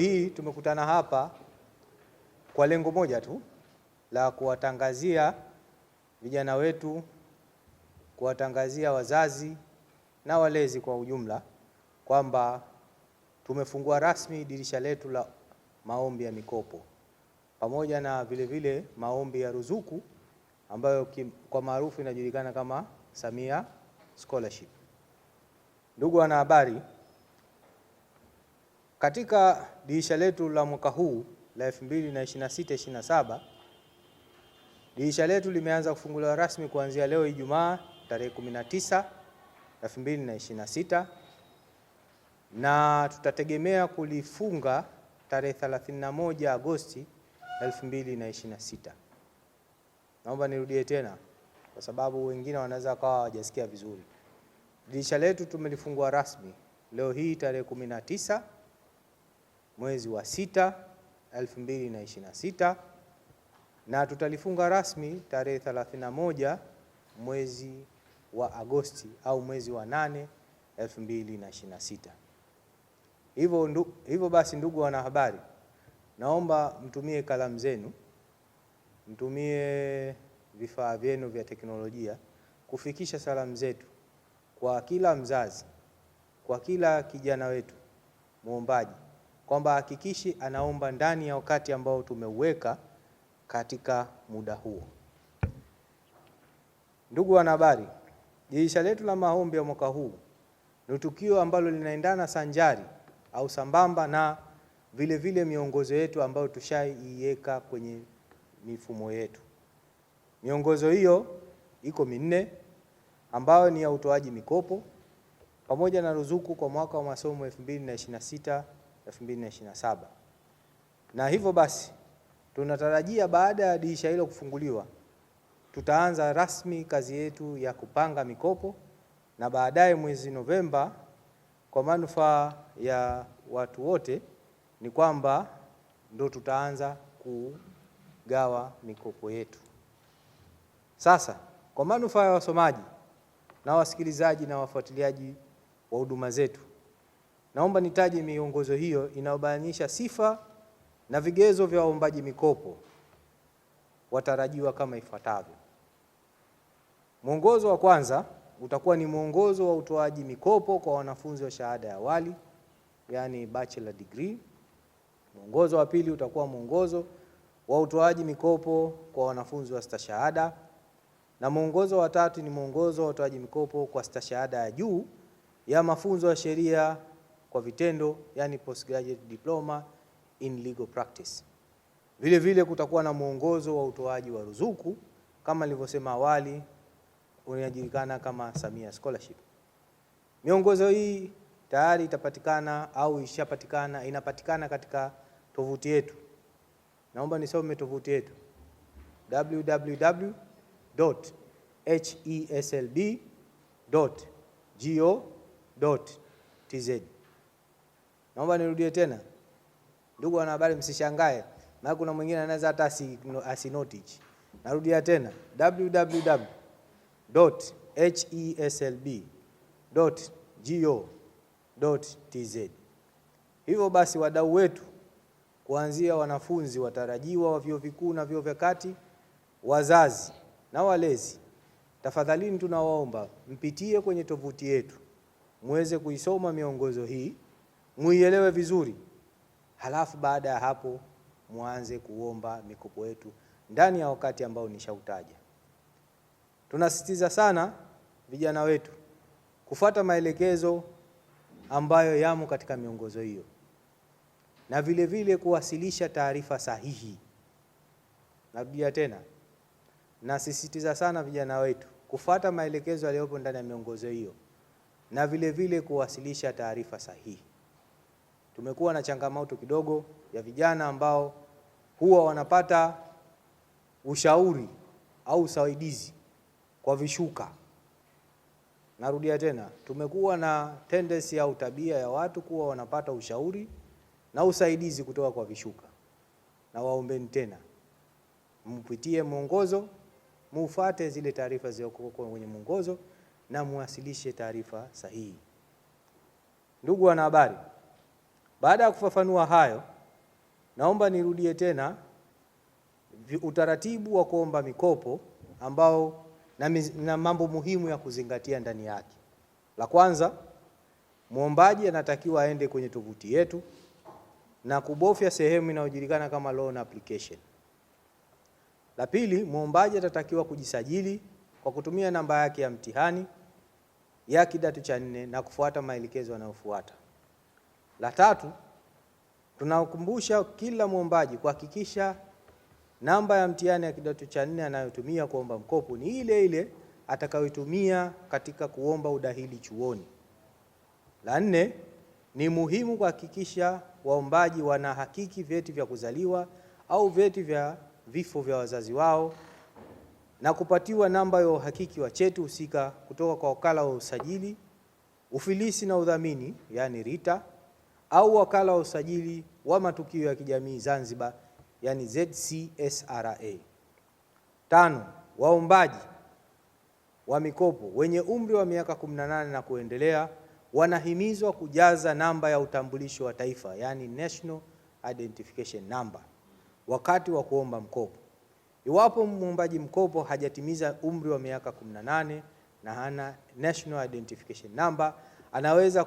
Hii tumekutana hapa kwa lengo moja tu la kuwatangazia vijana wetu, kuwatangazia wazazi na walezi kwa ujumla kwamba tumefungua rasmi dirisha letu la maombi ya mikopo pamoja na vile maombi ya ruzuku ambayo kwa maarufu inajulikana kama Samia Scholarship. Ndugu wanahabari, katika dirisha letu la mwaka huu la 2026-27, dirisha letu limeanza kufunguliwa rasmi kuanzia leo Ijumaa tarehe 19 2026 na tutategemea kulifunga tarehe 31 Agosti 2026. Naomba nirudie tena kwa sababu wengine wanaweza kawa hawajasikia vizuri. Dirisha letu tumelifungua rasmi leo hii tarehe 19 mwezi wa 6 2026 na tutalifunga rasmi tarehe 31 mwezi wa Agosti au mwezi wa 8 2026. Hivyo basi, ndugu wanahabari, naomba mtumie kalamu zenu, mtumie vifaa vyenu vya teknolojia kufikisha salamu zetu kwa kila mzazi, kwa kila kijana wetu muombaji, kwamba hakikishi anaomba ndani ya wakati ambao tumeuweka katika muda huo. Ndugu wanahabari, dirisha letu la maombi ya mwaka huu ni tukio ambalo linaendana sanjari au sambamba na vile miongozo yetu ambayo tushaiweka kwenye mifumo yetu. Miongozo hiyo iko minne ambayo ni ya utoaji mikopo pamoja na ruzuku kwa mwaka wa masomo 2026-2027. Na hivyo basi tunatarajia baada ya dirisha hilo kufunguliwa, tutaanza rasmi kazi yetu ya kupanga mikopo, na baadaye mwezi Novemba, kwa manufaa ya watu wote, ni kwamba ndo tutaanza kugawa mikopo yetu. Sasa kwa manufaa ya wasomaji na wasikilizaji na wafuatiliaji wa huduma zetu, naomba nitaje miongozo hiyo inayobainisha sifa na vigezo vya waombaji mikopo watarajiwa kama ifuatavyo. Mwongozo wa kwanza utakuwa ni mwongozo wa utoaji mikopo kwa wanafunzi wa shahada ya awali, yani bachelor degree. Mwongozo wa pili utakuwa mwongozo wa utoaji mikopo kwa wanafunzi wa stashahada, na mwongozo wa tatu ni mwongozo wa utoaji mikopo kwa stashahada ya juu ya mafunzo ya sheria kwa vitendo, yani postgraduate diploma in legal practice. Vile kutakuwa na mwongozo wa utoaji wa ruzuku kama nilivyosema awali, unajulikana kama Samia Scholarship. Miongozo hii tayari itapatikana au ishapatikana, inapatikana katika tovuti yetu. Naomba nisome tovuti yetu: www.heslb.go.tz. Naomba nirudie tena, ndugu wanahabari, msishangae na kuna mwingine anaweza hata asinotich. Narudia tena, www.heslb.go.tz. Hivyo basi, wadau wetu kuanzia wanafunzi watarajiwa wa vyuo vikuu na vyuo vya kati, wazazi na walezi, tafadhalini tunawaomba mpitie kwenye tovuti yetu muweze kuisoma miongozo hii, muielewe vizuri, halafu baada ya hapo muanze kuomba mikopo yetu ndani ya wakati ambao nishautaja. Tunasisitiza sana vijana wetu kufuata maelekezo ambayo yamo katika miongozo hiyo, na vile kuwasilisha taarifa sahihi. Narudia tena, nasisitiza sana vijana wetu kufuata maelekezo yaliyopo ndani ya miongozo hiyo na vile kuwasilisha taarifa sahihi. Tumekuwa na changamoto kidogo ya vijana ambao huwa wanapata ushauri au usaidizi kwa vishuka. Narudia tena, tumekuwa na tendency au tabia ya watu kuwa wanapata ushauri na usaidizi kutoka kwa vishuka. Na waombeni tena mpitie mwongozo, mufuate zile taarifa zilizo kwenye mwongozo na muwasilishe taarifa sahihi. Ndugu wanahabari, Baada ya kufafanua hayo, naomba nirudie tena utaratibu wa kuomba mikopo ambao na mambo muhimu ya kuzingatia ndani yake. La kwanza, muombaji anatakiwa aende kwenye tovuti yetu na kubofya sehemu inayojulikana kama loan application. La pili, muombaji atatakiwa kujisajili kwa kutumia namba yake ya mtihani ya kidato cha 4 na kufuata maelekezo yanayofuata. La tatu, tunakumbusha kila muombaji kuhakikisha namba ya mtihani ya kidato cha 4 anayotumia kuomba mkopo ni ile ile atakayotumia katika kuomba udahili chuoni. La 4, ni muhimu kuhakikisha waombaji wanahakiki vyeti vya kuzaliwa au vyeti vya vifo vya wazazi wao na kupatiwa namba ya uhakiki wa cheti husika kutoka kwa wakala wa usajili, ufilisi na udhamini yani RITA au wakala wa usajili wa matukio ya kijamii Zanzibar yani ZCSRA. 5, waombaji wa mikopo wenye umri wa miaka 18 na kuendelea wanahimizwa kujaza namba ya utambulisho wa taifa yani National Identification Number wakati wa kuomba mkopo. Iwapo muombaji mkopo hajatimiza umri wa miaka 18 na hana National Identification Number, anaweza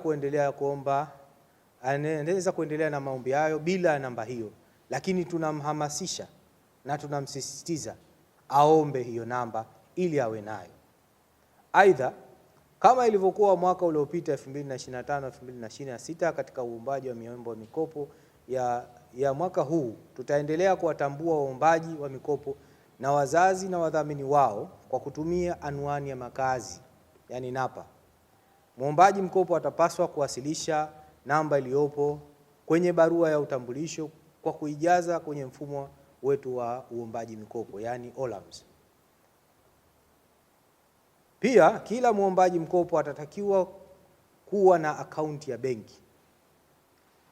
kuendelea na maombi hayo bila namba hiyo, lakini tunamhamasisha na tunamsisitiza aombe hiyo namba ili awe nayo. Aidha, kama ilivyokuwa mwaka uliopita 2025-2026 katika uombaji wa miombo mikopo ya mwaka huu, tutaendelea kuwatambua waombaji wa mikopo na wazazi na wadhamini wao kwa kutumia anwani ya makazi yani NAPA. Muombaji mkopo atapaswa kuwasilisha namba iliyopo kwenye barua ya utambulisho kwa kuijaza kwenye mfumo wetu wa uombaji mikopo yani OLAMS. Pia kila muombaji mkopo atatakiwa kuwa na akaunti ya benki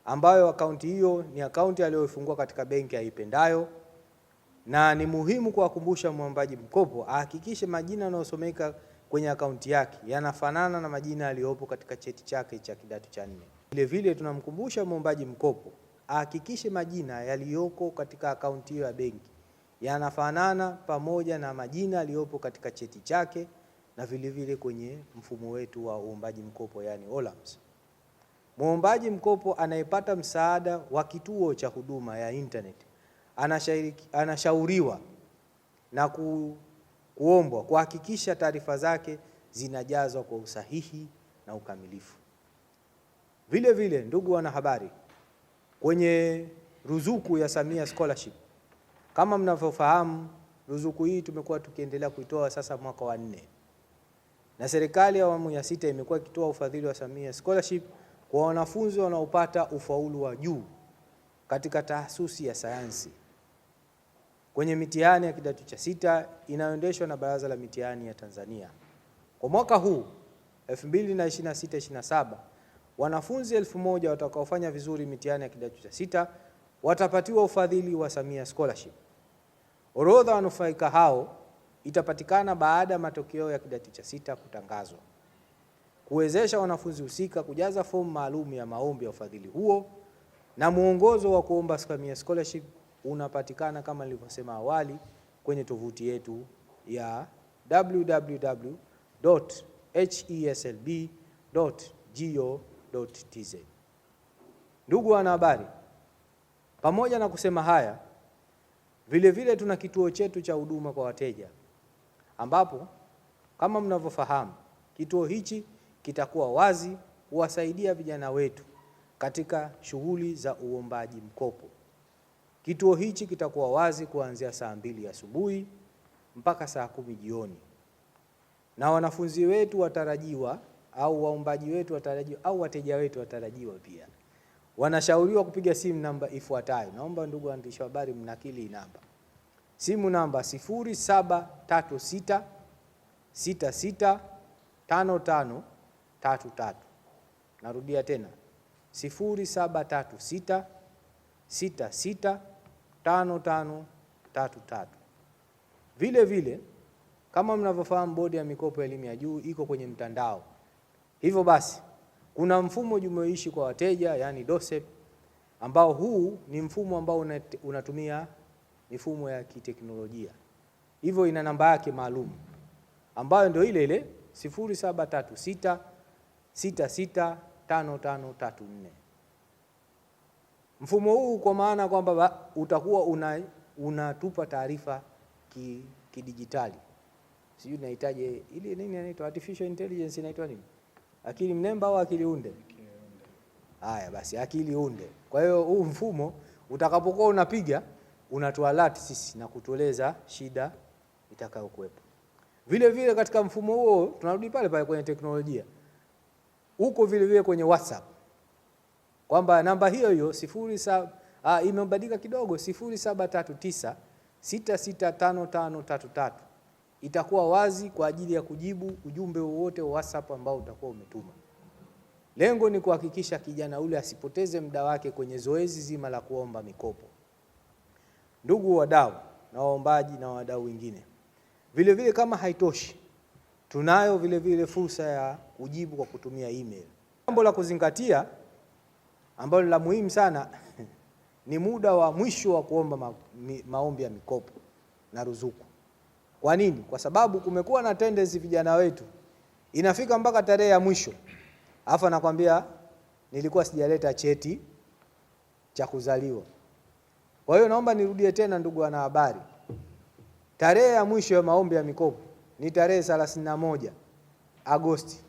ambayo akaunti hiyo ni akaunti aliyoifungua katika benki aipendayo, na ni muhimu kuwakumbusha muombaji mkopo ahakikishe majina yanayosomeka kwenye akaunti yake yanafanana na majina yaliyopo katika cheti chake cha kidato cha 4. Vile vile tunamkumbusha muombaji mkopo ahakikishe majina yaliyoko katika akaunti hiyo ya benki yanafanana pamoja na majina yaliyopo katika cheti chake na vile vile kwenye mfumo wetu wa uombaji mkopo yani OLAMS. Muombaji mkopo anayepata msaada wa kituo cha huduma ya internet anashauriwa na kuombwa kuhakikisha taarifa zake zinajazwa kwa usahihi na ukamilifu. Vile vile, ndugu wanahabari, kwenye ruzuku ya Samia Scholarship, kama mnavyofahamu, ruzuku hii tumekuwa tukiendelea kuitoa sasa mwaka wa 4, na serikali ya awamu ya 6 imekuwa ikitoa ufadhili wa Samia Scholarship kwa wanafunzi wanaopata ufaulu wa juu katika tahasusi ya sayansi kwenye mitihani ya kidato cha 6 inayoendeshwa na Baraza la Mitihani ya Tanzania. Kwa mwaka huu 2026-27, wanafunzi 1000 watakaofanya vizuri mitihani ya kidato cha 6 watapatiwa ufadhili wa Samia Scholarship. Orodha wanufaika hao itapatikana baada ya matokeo ya kidato cha 6 kutangazwa. Kuwezesha wanafunzi husika kujaza fomu maalum ya maombi ya ufadhili huo, na muongozo wa kuomba Samia Scholarship unapatikana kama nilivyosema awali kwenye tovuti yetu ya www.heslb.go.tz. Ndugu wanahabari, pamoja na kusema haya, vile vile tuna kituo chetu cha huduma kwa wateja ambapo kama mnavyofahamu kituo hichi kitakuwa wazi kuwasaidia vijana wetu katika shughuli za uombaji mkopo. Kituo hichi kitakuwa wazi kuanzia saa 2 asubuhi mpaka saa 10 jioni. Na wanafunzi wetu watarajiwa au waombaji wetu watarajiwa au wateja wetu watarajiwa pia wanashauriwa kupiga simu namba ifuatayo. Naomba ndugu waandishi wa habari mnakili namba. Simu namba 0736 66 5533. Narudia tena 0736 66 5533. Vile vile kama mnavyofahamu, bodi ya mikopo ya elimu ya juu iko kwenye mtandao. Hivyo basi kuna mfumo jumuishi kwa wateja yani DOSEP ambao huu ni mfumo ambao unatumia mifumo ya kiteknolojia. Hivyo ina namba yake maalum ambayo ndio ile ile 0736665534. Mfumo huu kwa maana kwamba utakuwa unatupa taarifa kidijitali. Sijui nahitaji ile nini inaitwa artificial intelligence, inaitwa nini? Akili mnemba au akili unde? Haya basi, akili unde. Kwa hiyo huu mfumo utakapokuwa unapiga unatualert sisi na kutueleza shida itakayokuwepo. Vile vile katika mfumo huo tunarudi pale pale kwenye teknolojia. Huko vile vile kwenye WhatsApp kwamba namba hiyo hiyo imebadilika kidogo 0739665533 itakuwa wazi kwa ajili ya kujibu ujumbe wowote wa WhatsApp ambao utakuwa umetuma. Lengo ni kuhakikisha kijana ule asipoteze muda wake kwenye zoezi zima la kuomba mikopo. Ndugu wadau na waombaji na wadau wengine, vile vile kama haitoshi, tunayo vile vile fursa ya kujibu kwa kutumia email. Jambo la kuzingatia ambalo la muhimu sana ni muda wa mwisho wa kuomba maombi ya mikopo na ruzuku. Kwa nini? Kwa sababu kumekuwa na tendency vijana wetu inafika mpaka tarehe ya mwisho alafu anakuambia nilikuwa sijaleta cheti cha kuzaliwa. Kwa hiyo naomba nirudie tena, ndugu wanahabari, tarehe ya mwisho ya maombi ya mikopo ni tarehe 31 Agosti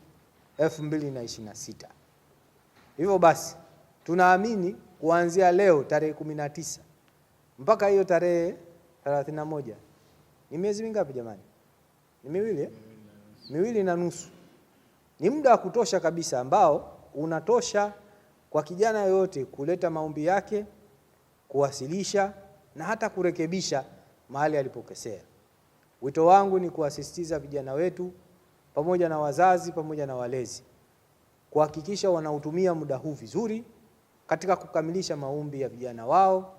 2026. Hivyo basi tunaamini kuanzia leo tarehe 19 mpaka hiyo tarehe 31 ni miezi mingapi jamani? Ni miwili na nusu. Ni muda wa kutosha kabisa ambao unatosha kwa kijana yoyote kuleta maombi yake, kuwasilisha na hata kurekebisha mahali alipokosea. Wito wangu ni kuasisitiza vijana wetu pamoja na wazazi pamoja na walezi kuhakikisha wanautumia muda huu vizuri katika kukamilisha maombi ya vijana wao,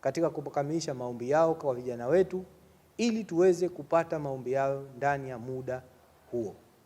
katika kukamilisha maombi yao kwa vijana wetu ili tuweze kupata maombi yao ndani ya muda huo.